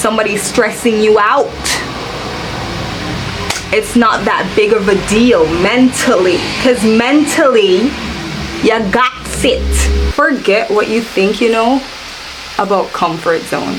somebody's stressing you out, it's not that big of a deal mentally, because mentally you got it. Forget what you think you know about comfort zone.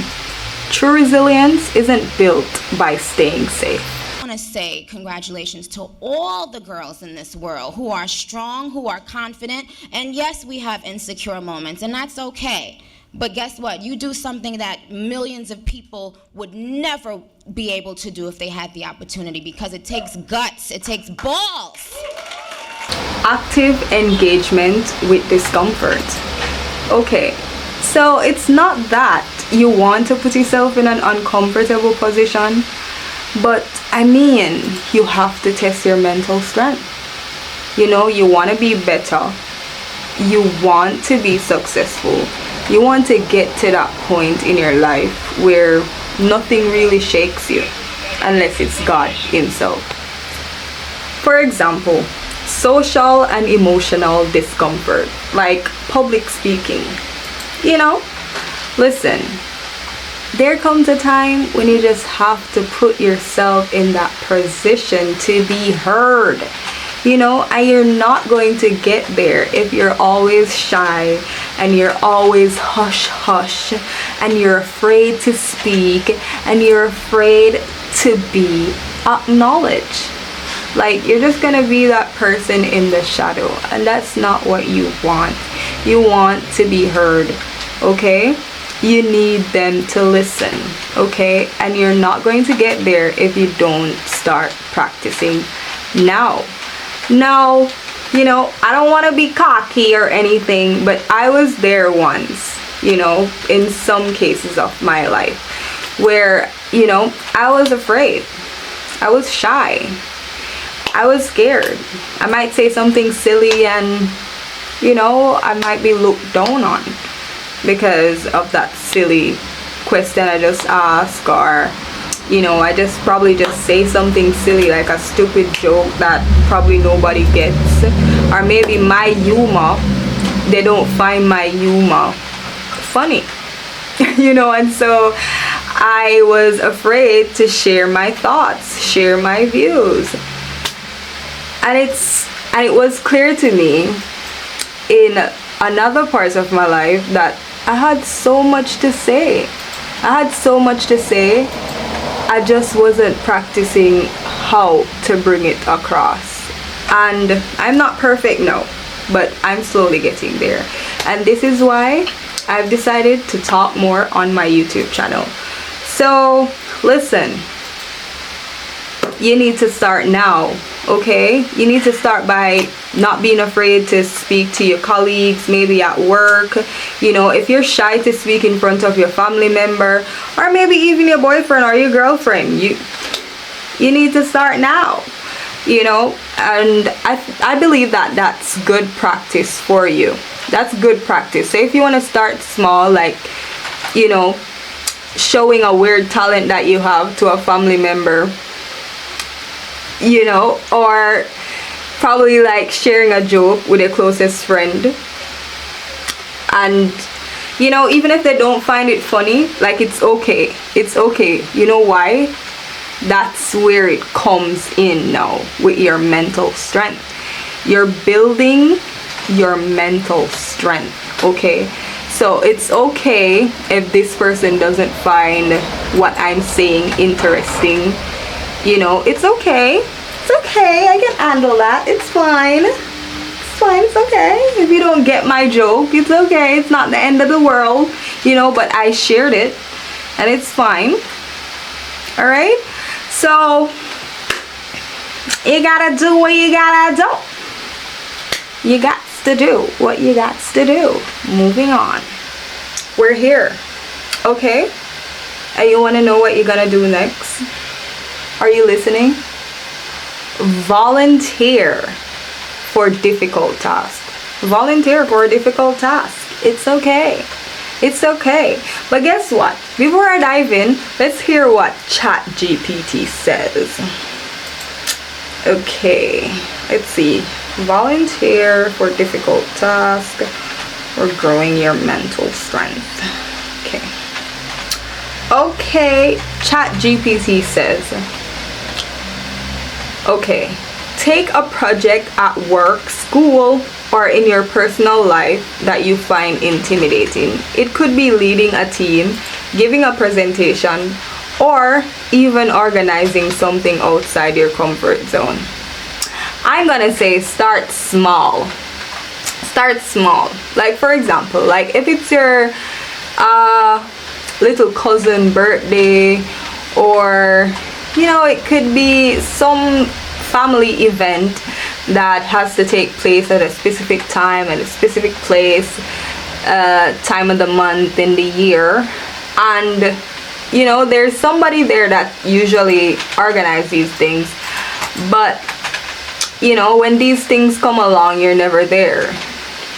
True resilience isn't built by staying safe. I want to say congratulations to all the girls in this world who are strong, who are confident, and yes, we have insecure moments, and that's okay. But guess what? You do something that millions of people would never be able to do if they had the opportunity, because it takes guts, it takes balls. Active engagement with discomfort. Okay, so it's not that you want to put yourself in an uncomfortable position, but I mean, you have to test your mental strength. You know, you want to be better, you want to be successful, you want to get to that point in your life where nothing really shakes you unless it's God himself. For example, social and emotional discomfort, like public speaking. You know, listen, there comes a time when you just have to put yourself in that position to be heard. You know, and you're not going to get there if you're always shy and you're always hush hush and you're afraid to speak and you're afraid to be acknowledged. Like, you're just gonna be that person in the shadow, and that's not what you want. You want to be heard, okay? You need them to listen, okay? And you're not going to get there if you don't start practicing now. Now, you know, I don't want to be cocky or anything, but I was there once, you know, in some cases of my life where, you know, I was afraid. I was shy. I was scared. I might say something silly and, you know, I might be looked down on because of that silly question I just asked, or, you know, I just probably just say something silly, like a stupid joke that probably nobody gets, or maybe my humor, they don't find my humor funny. You know, and so I was afraid to share my thoughts, share my views. And it was clear to me in another parts of my life that I had so much to say. I had so much to say. I just wasn't practicing how to bring it across. And I'm not perfect now, but I'm slowly getting there. And this is why I've decided to talk more on my YouTube channel. So listen, you need to start now, okay? You need to start by not being afraid to speak to your colleagues, maybe at work. You know, if you're shy to speak in front of your family member, or maybe even your boyfriend or your girlfriend, you need to start now, you know. And I believe that that's good practice for you. That's good practice. So if you want to start small, like, you know, showing a weird talent that you have to a family member, you know, or probably like sharing a joke with your closest friend, and, you know, even if they don't find it funny, like, it's okay. It's okay. You know why? That's where it comes in now, with your mental strength. You're building your mental strength, okay? So it's okay if this person doesn't find what I'm saying interesting. You know, it's okay. It's okay. I can handle that. It's fine. It's fine. It's okay. If you don't get my joke, it's okay. It's not the end of the world, you know, but I shared it and it's fine. All right? So you gotta do what you gotta do. You got to do what you got to do. Moving on. We're here. Okay? And you want to know what you're gonna do next? Are you listening? Volunteer for difficult tasks. Volunteer for a difficult task. It's okay. It's okay. But guess what? Before I dive in, let's hear what ChatGPT says. Okay, let's see. Volunteer for difficult task or growing your mental strength. Okay. Okay, ChatGPT says, okay, take a project at work, school, or in your personal life that you find intimidating. It could be leading a team, giving a presentation, or even organizing something outside your comfort zone. I'm gonna say start small. Start small. Like, for example, like if it's your little cousin birthday, or it could be some family event that has to take place at a specific time, at a specific place, time of the month, in the year, and there's somebody there that usually organizes these things, but when these things come along, you're never there.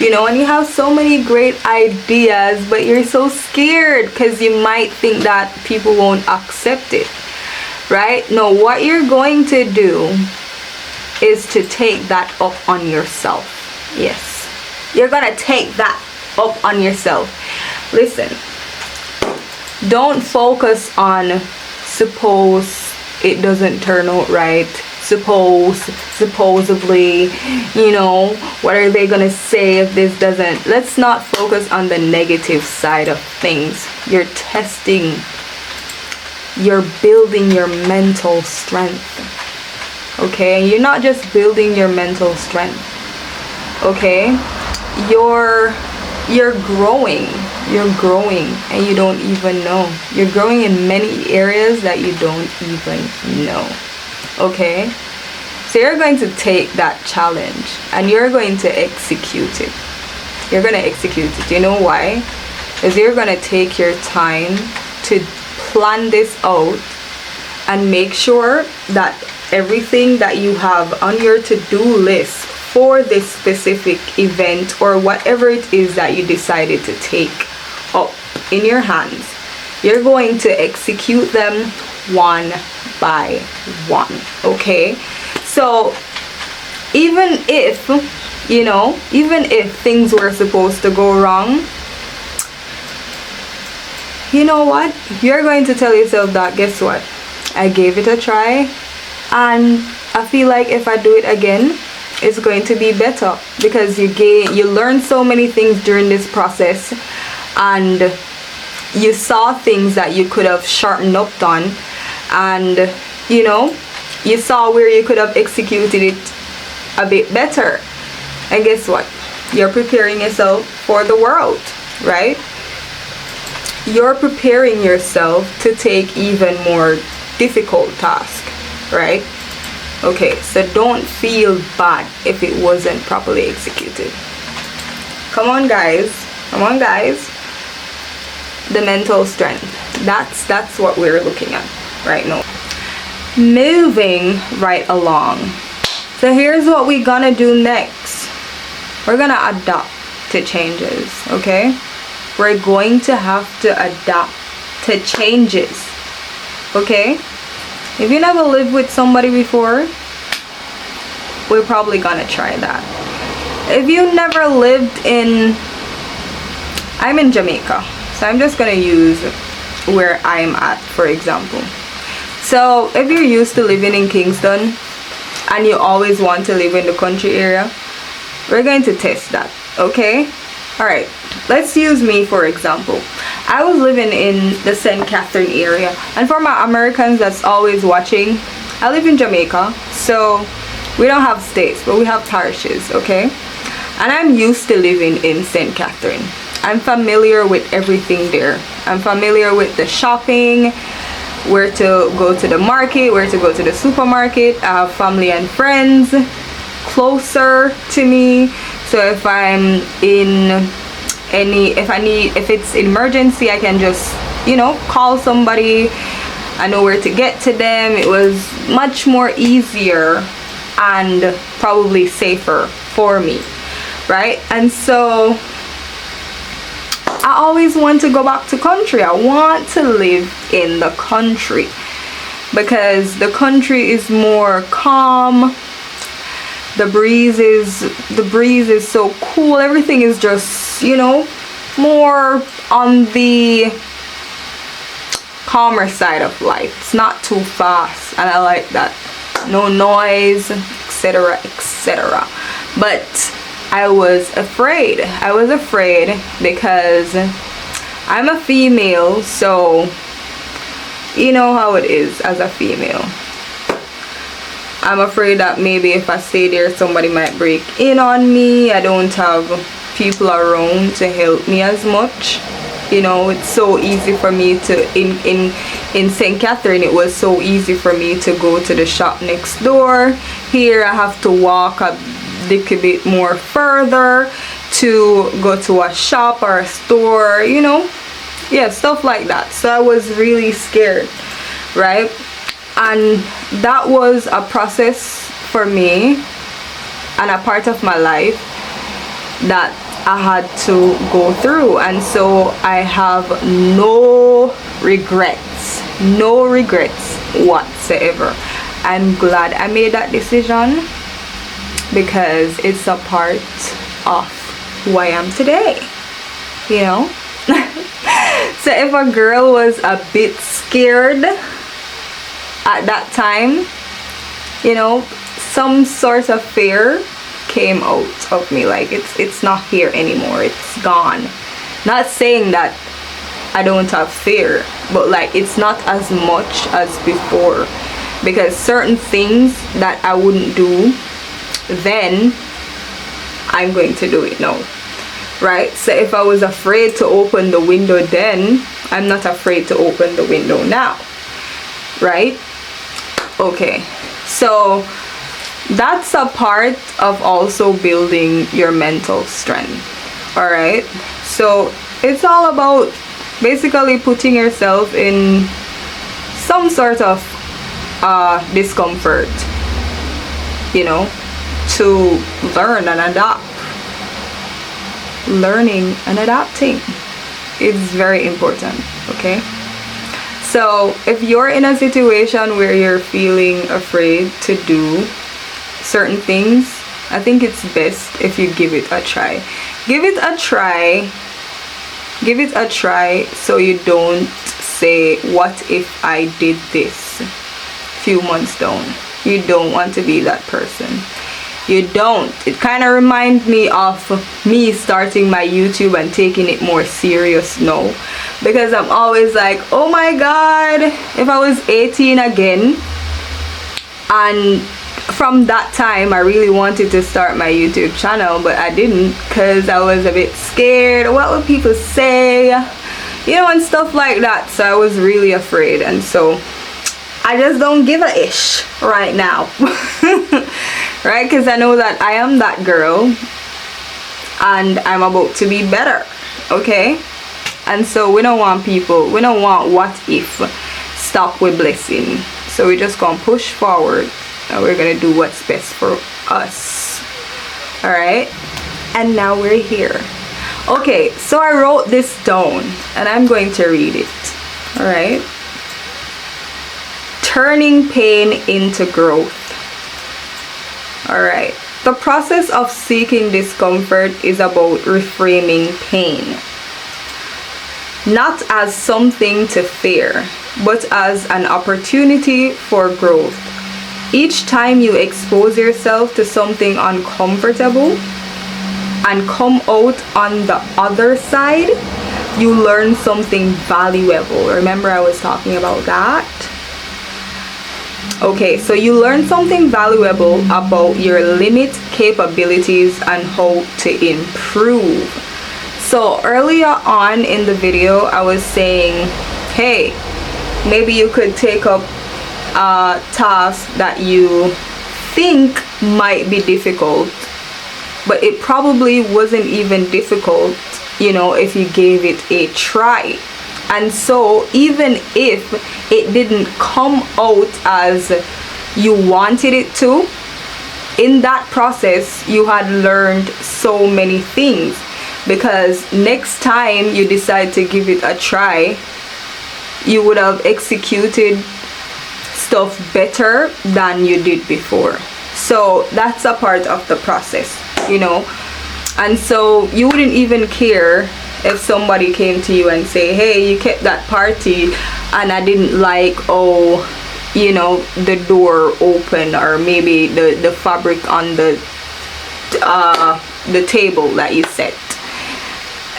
And you have so many great ideas, but you're so scared because you might think that people won't accept it, right? No, what you're going to do is to take that up on yourself. Yes, you're gonna take that up on yourself. Listen, don't focus on suppose it doesn't turn out right, supposedly, what are they gonna say if this doesn't. Let's not focus on the negative side of things. You're testing, you're building your mental strength, okay? You're not just building your mental strength, okay? You're growing, and you don't even know. You're growing in many areas that you don't even know, okay? So you're going to take that challenge and you're going to execute it. You're going to execute it. You know why? Because you're going to take your time to plan this out and make sure that everything that you have on your to-do list for this specific event or whatever it is that you decided to take up in your hands, you're going to execute them one by one, okay? So even if things were supposed to go wrong, you know what, you're going to tell yourself that, guess what, I gave it a try, and I feel like if I do it again, it's going to be better, because you learn so many things during this process, and you saw things that you could have sharpened up on, and you saw where you could have executed it a bit better. And guess what, you're preparing yourself for the world, right? You're preparing yourself to take even more difficult tasks, right? Okay, so don't feel bad if it wasn't properly executed. Come on guys, the mental strength, that's what we're looking at right now. Moving right along, so here's what we're gonna do next. We're gonna adapt to changes, okay? We're going to have to adapt to changes, okay? If you never lived with somebody before, we're probably gonna try that. If you never lived I'm in Jamaica, so I'm just gonna use where I'm at, for example. So if you're used to living in Kingston and you always want to live in the country area, we're going to test that, okay? All right, let's use me for example. I was living in the St. Catherine area, and for my Americans that's always watching, I live in Jamaica, so we don't have states, but we have parishes, okay? And I'm used to living in St. Catherine. I'm familiar with everything there. I'm familiar with the shopping, where to go to the market, where to go to the supermarket. I have family and friends closer to me, so if I'm in if it's emergency, I can just call somebody. I know where to get to them. It was much more easier and probably safer for me, right? And so I always want to go back to country. I want to live in the country because the country is more calm. The breeze is so cool. Everything is just, more on the calmer side of life. It's not too fast, and I like that. No noise, etc., etc. But I was afraid. I was afraid because I'm a female, so you know how it is as a female. I'm afraid that maybe if I stay there, somebody might break in on me. I don't have people around to help me as much. You know, it's so easy for me to in St. Catherine, it was so easy for me to go to the shop next door. Here I have to walk a little bit more further to go to a shop or a store, you know. Yeah, stuff like that. So I was really scared, right? And that was a process for me and a part of my life that I had to go through. And so I have no regrets whatsoever. I'm glad I made that decision because it's a part of who I am today, you know. So if a girl was a bit scared at that time, you know, some sort of fear came out of me. Like it's not here anymore, it's gone. Not saying that I don't have fear, but like it's not as much as before, because certain things that I wouldn't do then, I'm going to do it now, right? So if I was afraid to open the window then, I'm not afraid to open the window now, right? Okay, so that's a part of also building your mental strength. All right, so it's all about basically putting yourself in some sort of discomfort, you know, to learn and adapt. Learning and adapting is very important. Okay, so if you're in a situation where you're feeling afraid to do certain things, I think it's best if you give it a try. Give it a try so you don't say, what if I did this few months down? You don't want to be that person. You don't. It kind of reminds me of me starting my YouTube and taking it more serious now, because I'm always like, oh my god, if I was 18 again. And from that time I really wanted to start my YouTube channel, but I didn't because I was a bit scared. What would people say, you know, and stuff like that. So I was really afraid, and so I just don't give a ish right now. Right? Because I know that I am that girl and I'm about to be better. Okay, and so we don't want what if stop with blessing. So we just gonna push forward and we're gonna do what's best for us. All right, and now we're here. Okay, so I wrote this down and I'm going to read it. All right, turning pain into growth. All right, the process of seeking discomfort is about reframing pain, not as something to fear, but as an opportunity for growth. Each time you expose yourself to something uncomfortable and come out on the other side, you learn something valuable. Remember I was talking about that? Okay, so you learn something valuable about your limit, capabilities, and how to improve. So earlier on in the video I was saying, hey, maybe you could take up a task that you think might be difficult, but it probably wasn't even difficult, you know, if you gave it a try. And so even if it didn't come out as you wanted it to, in that process you had learned so many things, because next time you decide to give it a try, you would have executed stuff better than you did before. So that's a part of the process, you know. And so you wouldn't even care if somebody came to you and say, hey, you kept that party and I didn't like, oh, you know, the door open, or maybe the fabric on the table that you set.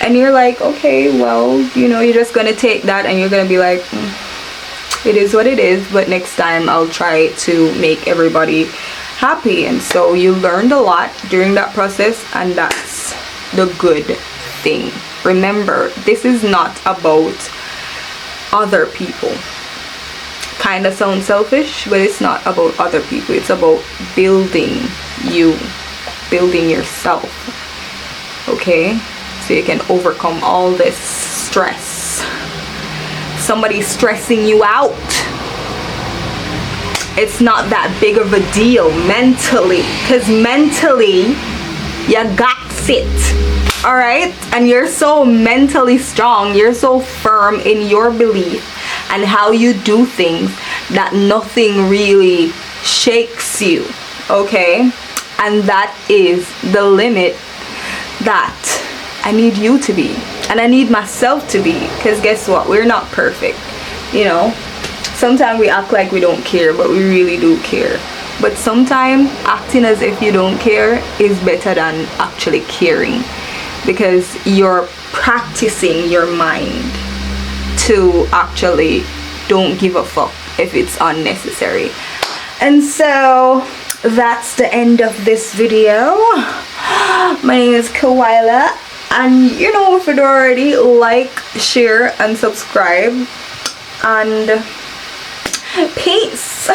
And you're like, okay, well, you know, you're just gonna take that and you're gonna be like, it is what it is, but next time I'll try to make everybody happy. And so you learned a lot during that process, and that's the good thing. Remember, this is not about other people. Kind of sounds selfish, but it's not about other people. It's about building you, building yourself, okay? So you can overcome all this stress. Somebody's stressing you out, it's not that big of a deal mentally, because mentally you got it, all right? And you're so mentally strong, you're so firm in your belief and how you do things that nothing really shakes you, okay? And that is the limit that I need you to be, and I need myself to be, because guess what, we're not perfect, you know. Sometimes we act like we don't care, but we really do care. But sometimes acting as if you don't care is better than actually caring, because you're practicing your mind to actually don't give a fuck if it's unnecessary. And so that's the end of this video. My name is Kawila, and you know, if you don't already, like, share and subscribe, and peace.